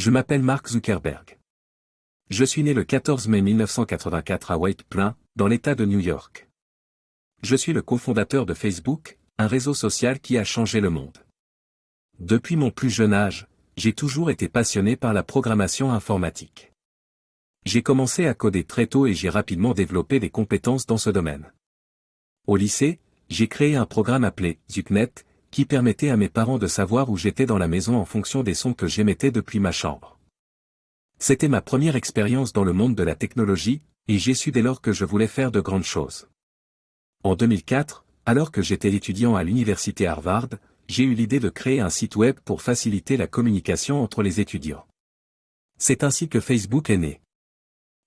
Je m'appelle Mark Zuckerberg. Je suis né le 14 mai 1984 à White Plains, dans l'État de New York. Je suis le cofondateur de Facebook, un réseau social qui a changé le monde. Depuis mon plus jeune âge, j'ai toujours été passionné par la programmation informatique. J'ai commencé à coder très tôt et j'ai rapidement développé des compétences dans ce domaine. Au lycée, j'ai créé un programme appelé ZuckNet, qui permettait à mes parents de savoir où j'étais dans la maison en fonction des sons que j'émettais depuis ma chambre. C'était ma première expérience dans le monde de la technologie, et j'ai su dès lors que je voulais faire de grandes choses. En 2004, alors que j'étais étudiant à l'université Harvard, j'ai eu l'idée de créer un site web pour faciliter la communication entre les étudiants. C'est ainsi que Facebook est né.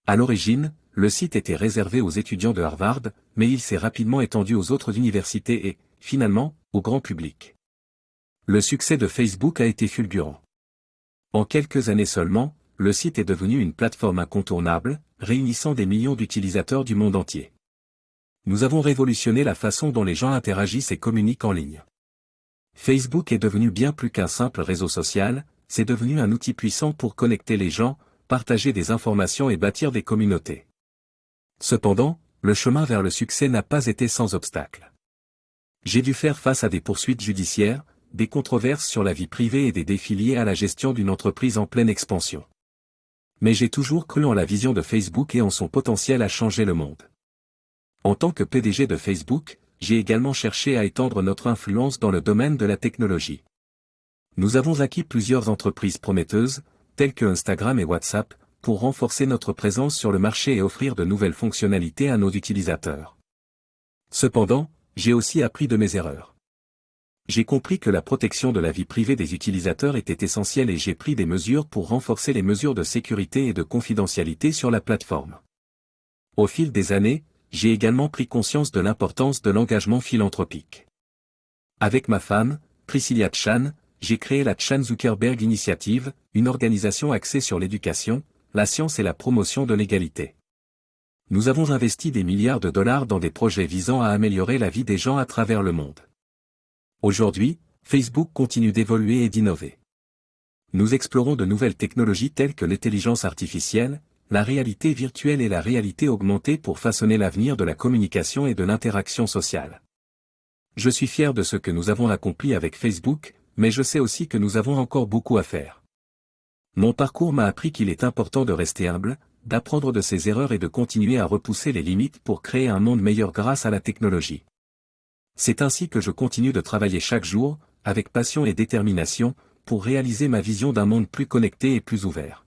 À l'origine, le site était réservé aux étudiants de Harvard, mais il s'est rapidement étendu aux autres universités et, finalement, au grand public. Le succès de Facebook a été fulgurant. En quelques années seulement, le site est devenu une plateforme incontournable, réunissant des millions d'utilisateurs du monde entier. Nous avons révolutionné la façon dont les gens interagissent et communiquent en ligne. Facebook est devenu bien plus qu'un simple réseau social, c'est devenu un outil puissant pour connecter les gens, partager des informations et bâtir des communautés. Cependant, le chemin vers le succès n'a pas été sans obstacles. J'ai dû faire face à des poursuites judiciaires, des controverses sur la vie privée et des défis liés à la gestion d'une entreprise en pleine expansion. Mais j'ai toujours cru en la vision de Facebook et en son potentiel à changer le monde. En tant que PDG de Facebook, j'ai également cherché à étendre notre influence dans le domaine de la technologie. Nous avons acquis plusieurs entreprises prometteuses, telles que Instagram et WhatsApp, pour renforcer notre présence sur le marché et offrir de nouvelles fonctionnalités à nos utilisateurs. Cependant, j'ai aussi appris de mes erreurs. J'ai compris que la protection de la vie privée des utilisateurs était essentielle et j'ai pris des mesures pour renforcer les mesures de sécurité et de confidentialité sur la plateforme. Au fil des années, j'ai également pris conscience de l'importance de l'engagement philanthropique. Avec ma femme, Priscilla Chan, j'ai créé la Chan Zuckerberg Initiative, une organisation axée sur l'éducation, la science et la promotion de l'égalité. Nous avons investi des milliards de dollars dans des projets visant à améliorer la vie des gens à travers le monde. Aujourd'hui, Facebook continue d'évoluer et d'innover. Nous explorons de nouvelles technologies telles que l'intelligence artificielle, la réalité virtuelle et la réalité augmentée pour façonner l'avenir de la communication et de l'interaction sociale. Je suis fier de ce que nous avons accompli avec Facebook, mais je sais aussi que nous avons encore beaucoup à faire. Mon parcours m'a appris qu'il est important de rester humble, d'apprendre de ses erreurs et de continuer à repousser les limites pour créer un monde meilleur grâce à la technologie. C'est ainsi que je continue de travailler chaque jour, avec passion et détermination, pour réaliser ma vision d'un monde plus connecté et plus ouvert.